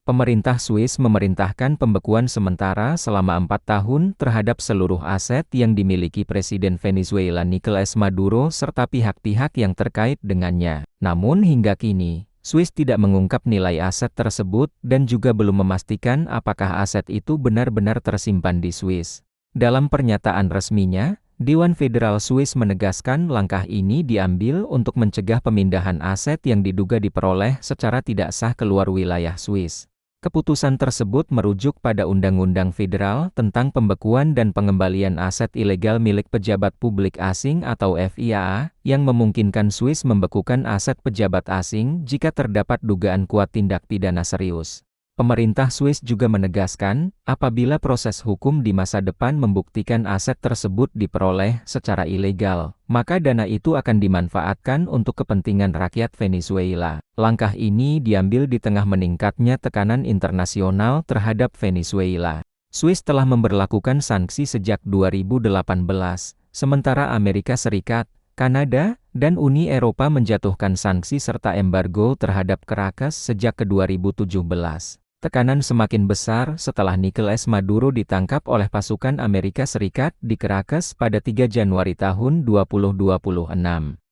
Pemerintah Swiss memerintahkan pembekuan sementara selama 4 tahun terhadap seluruh aset yang dimiliki Presiden Venezuela Nicolás Maduro serta pihak-pihak yang terkait dengannya. Namun hingga kini, Swiss tidak mengungkap nilai aset tersebut dan juga belum memastikan apakah aset itu benar-benar tersimpan di Swiss. Dalam pernyataan resminya, Dewan Federal Swiss menegaskan langkah ini diambil untuk mencegah pemindahan aset yang diduga diperoleh secara tidak sah keluar wilayah Swiss. Keputusan tersebut merujuk pada Undang-Undang Federal tentang Pembekuan dan Pengembalian Aset Ilegal milik Pejabat Publik Asing atau FIAA, yang memungkinkan Swiss membekukan aset pejabat asing jika terdapat dugaan kuat tindak pidana serius. Pemerintah Swiss juga menegaskan, apabila proses hukum di masa depan membuktikan aset tersebut diperoleh secara ilegal, maka dana itu akan dimanfaatkan untuk kepentingan rakyat Venezuela. Langkah ini diambil di tengah meningkatnya tekanan internasional terhadap Venezuela. Swiss telah memberlakukan sanksi sejak 2018, sementara Amerika Serikat, Kanada, dan Uni Eropa menjatuhkan sanksi serta embargo terhadap Caracas sejak 2017. Tekanan semakin besar setelah Nicolás Maduro ditangkap oleh pasukan Amerika Serikat di Caracas pada 3 Januari tahun 2026.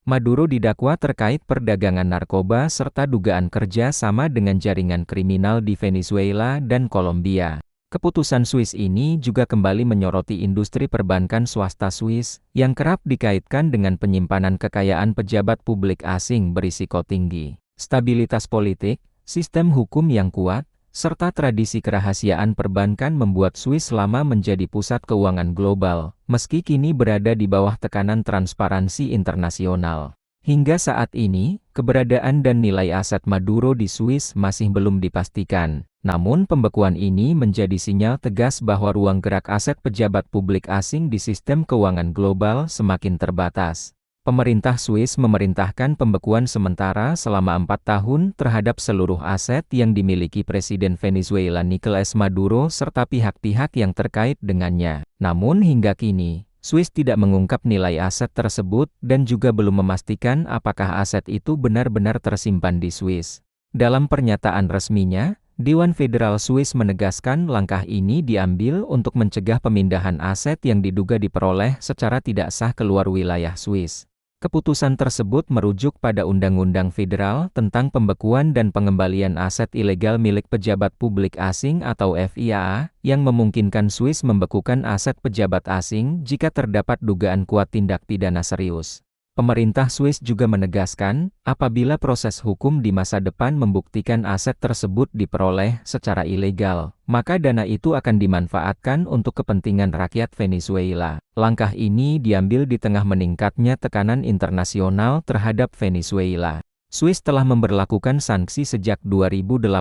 Maduro didakwa terkait perdagangan narkoba serta dugaan kerja sama dengan jaringan kriminal di Venezuela dan Kolombia. Keputusan Swiss ini juga kembali menyoroti industri perbankan swasta Swiss, yang kerap dikaitkan dengan penyimpanan kekayaan pejabat publik asing berisiko tinggi. Stabilitas politik, sistem hukum yang kuat, serta tradisi kerahasiaan perbankan membuat Swiss lama menjadi pusat keuangan global, meski kini berada di bawah tekanan transparansi internasional. Hingga saat ini, keberadaan dan nilai aset Maduro di Swiss masih belum dipastikan. Namun pembekuan ini menjadi sinyal tegas bahwa ruang gerak aset pejabat publik asing di sistem keuangan global semakin terbatas. Pemerintah Swiss memerintahkan pembekuan sementara selama 4 tahun terhadap seluruh aset yang dimiliki Presiden Venezuela Nicolás Maduro serta pihak-pihak yang terkait dengannya. Namun hingga kini, Swiss tidak mengungkap nilai aset tersebut dan juga belum memastikan apakah aset itu benar-benar tersimpan di Swiss. Dalam pernyataan resminya, Dewan Federal Swiss menegaskan langkah ini diambil untuk mencegah pemindahan aset yang diduga diperoleh secara tidak sah keluar wilayah Swiss. Keputusan tersebut merujuk pada Undang-Undang Federal tentang Pembekuan dan Pengembalian Aset Ilegal milik Pejabat Publik Asing atau FIAA, yang memungkinkan Swiss membekukan aset pejabat asing jika terdapat dugaan kuat tindak pidana serius. Pemerintah Swiss juga menegaskan, apabila proses hukum di masa depan membuktikan aset tersebut diperoleh secara ilegal, maka dana itu akan dimanfaatkan untuk kepentingan rakyat Venezuela. Langkah ini diambil di tengah meningkatnya tekanan internasional terhadap Venezuela. Swiss telah memberlakukan sanksi sejak 2018,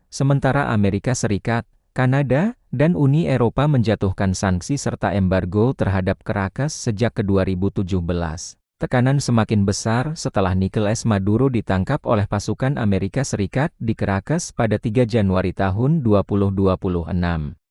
sementara Amerika Serikat, Kanada, dan Uni Eropa menjatuhkan sanksi serta embargo terhadap Caracas sejak 2017. Tekanan semakin besar setelah Nicolás Maduro ditangkap oleh pasukan Amerika Serikat di Caracas pada 3 Januari tahun 2026.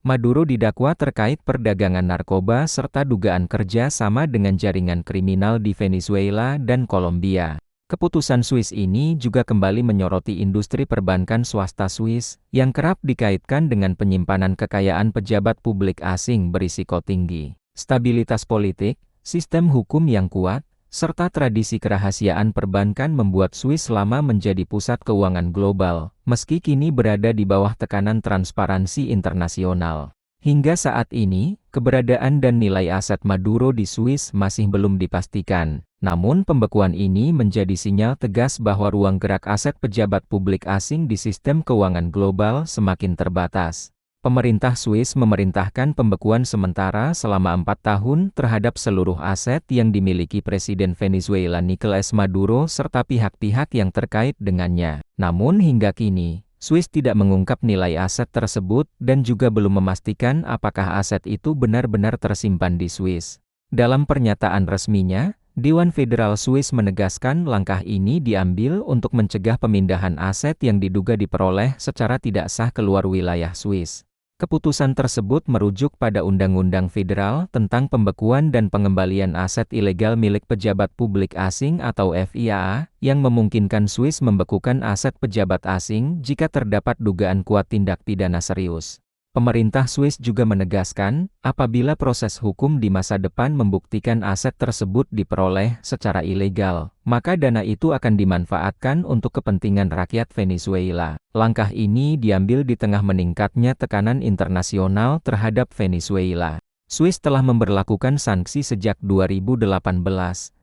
Maduro didakwa terkait perdagangan narkoba serta dugaan kerja sama dengan jaringan kriminal di Venezuela dan Kolombia. Keputusan Swiss ini juga kembali menyoroti industri perbankan swasta Swiss, yang kerap dikaitkan dengan penyimpanan kekayaan pejabat publik asing berisiko tinggi. Stabilitas politik, sistem hukum yang kuat, serta tradisi kerahasiaan perbankan membuat Swiss lama menjadi pusat keuangan global, meski kini berada di bawah tekanan transparansi internasional. Hingga saat ini, keberadaan dan nilai aset Maduro di Swiss masih belum dipastikan. Namun pembekuan ini menjadi sinyal tegas bahwa ruang gerak aset pejabat publik asing di sistem keuangan global semakin terbatas. Pemerintah Swiss memerintahkan pembekuan sementara selama 4 tahun terhadap seluruh aset yang dimiliki Presiden Venezuela Nicolás Maduro serta pihak-pihak yang terkait dengannya. Namun hingga kini, Swiss tidak mengungkap nilai aset tersebut dan juga belum memastikan apakah aset itu benar-benar tersimpan di Swiss. Dalam pernyataan resminya, Dewan Federal Swiss menegaskan langkah ini diambil untuk mencegah pemindahan aset yang diduga diperoleh secara tidak sah keluar wilayah Swiss. Keputusan tersebut merujuk pada Undang-Undang Federal tentang Pembekuan dan Pengembalian Aset Ilegal milik Pejabat Publik Asing atau FIAA, yang memungkinkan Swiss membekukan aset pejabat asing jika terdapat dugaan kuat tindak pidana serius. Pemerintah Swiss juga menegaskan, apabila proses hukum di masa depan membuktikan aset tersebut diperoleh secara ilegal, maka dana itu akan dimanfaatkan untuk kepentingan rakyat Venezuela. Langkah ini diambil di tengah meningkatnya tekanan internasional terhadap Venezuela. Swiss telah memberlakukan sanksi sejak 2018,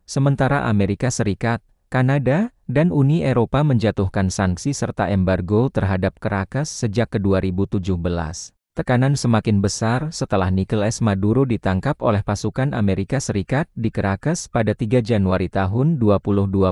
sementara Amerika Serikat, Kanada, dan Uni Eropa menjatuhkan sanksi serta embargo terhadap Caracas sejak 2017. Tekanan semakin besar setelah Nicolás Maduro ditangkap oleh pasukan Amerika Serikat di Caracas pada 3 Januari tahun 2026.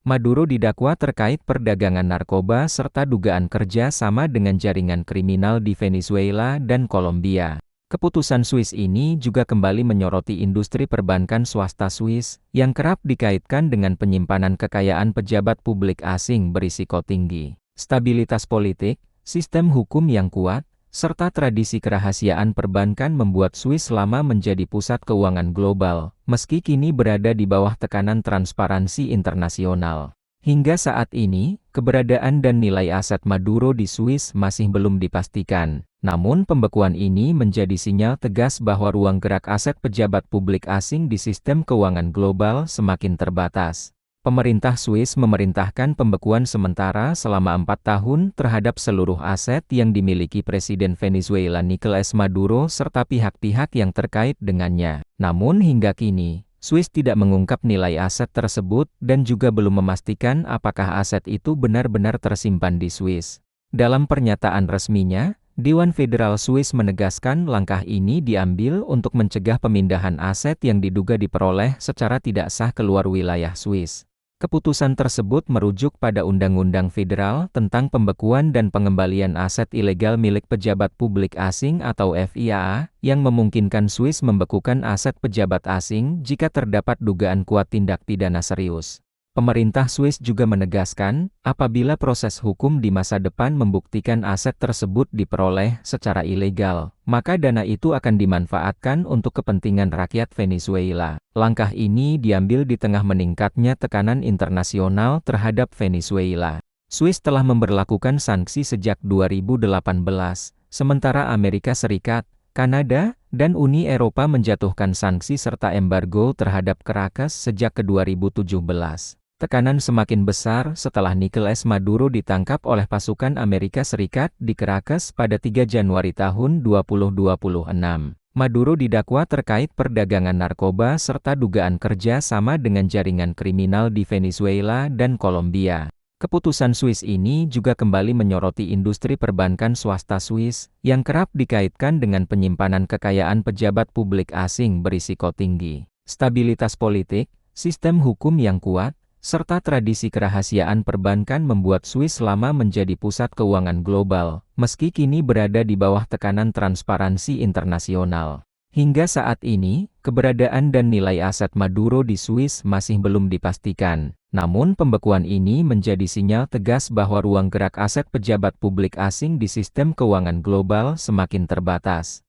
Maduro didakwa terkait perdagangan narkoba serta dugaan kerja sama dengan jaringan kriminal di Venezuela dan Kolombia. Keputusan Swiss ini juga kembali menyoroti industri perbankan swasta Swiss, yang kerap dikaitkan dengan penyimpanan kekayaan pejabat publik asing berisiko tinggi. Stabilitas politik, sistem hukum yang kuat, serta tradisi kerahasiaan perbankan membuat Swiss lama menjadi pusat keuangan global, meski kini berada di bawah tekanan transparansi internasional. Hingga saat ini, keberadaan dan nilai aset Maduro di Swiss masih belum dipastikan. Namun pembekuan ini menjadi sinyal tegas bahwa ruang gerak aset pejabat publik asing di sistem keuangan global semakin terbatas. Pemerintah Swiss memerintahkan pembekuan sementara selama 4 tahun terhadap seluruh aset yang dimiliki Presiden Venezuela Nicolás Maduro serta pihak-pihak yang terkait dengannya. Namun hingga kini, Swiss tidak mengungkap nilai aset tersebut dan juga belum memastikan apakah aset itu benar-benar tersimpan di Swiss. Dalam pernyataan resminya, Dewan Federal Swiss menegaskan langkah ini diambil untuk mencegah pemindahan aset yang diduga diperoleh secara tidak sah keluar wilayah Swiss. Keputusan tersebut merujuk pada Undang-Undang Federal tentang Pembekuan dan Pengembalian Aset Ilegal milik Pejabat Publik Asing atau FIAA, yang memungkinkan Swiss membekukan aset pejabat asing jika terdapat dugaan kuat tindak pidana serius. Pemerintah Swiss juga menegaskan, apabila proses hukum di masa depan membuktikan aset tersebut diperoleh secara ilegal, maka dana itu akan dimanfaatkan untuk kepentingan rakyat Venezuela. Langkah ini diambil di tengah meningkatnya tekanan internasional terhadap Venezuela. Swiss telah memberlakukan sanksi sejak 2018, sementara Amerika Serikat, Kanada, dan Uni Eropa menjatuhkan sanksi serta embargo terhadap Caracas sejak 2017. Tekanan semakin besar setelah Nicolás Maduro ditangkap oleh pasukan Amerika Serikat di Caracas pada 3 Januari tahun 2026. Maduro didakwa terkait perdagangan narkoba serta dugaan kerja sama dengan jaringan kriminal di Venezuela dan Kolombia. Keputusan Swiss ini juga kembali menyoroti industri perbankan swasta Swiss, yang kerap dikaitkan dengan penyimpanan kekayaan pejabat publik asing berisiko tinggi. Stabilitas politik, sistem hukum yang kuat, serta tradisi kerahasiaan perbankan membuat Swiss lama menjadi pusat keuangan global, meski kini berada di bawah tekanan transparansi internasional. Hingga saat ini, keberadaan dan nilai aset Maduro di Swiss masih belum dipastikan. Namun pembekuan ini menjadi sinyal tegas bahwa ruang gerak aset pejabat publik asing di sistem keuangan global semakin terbatas.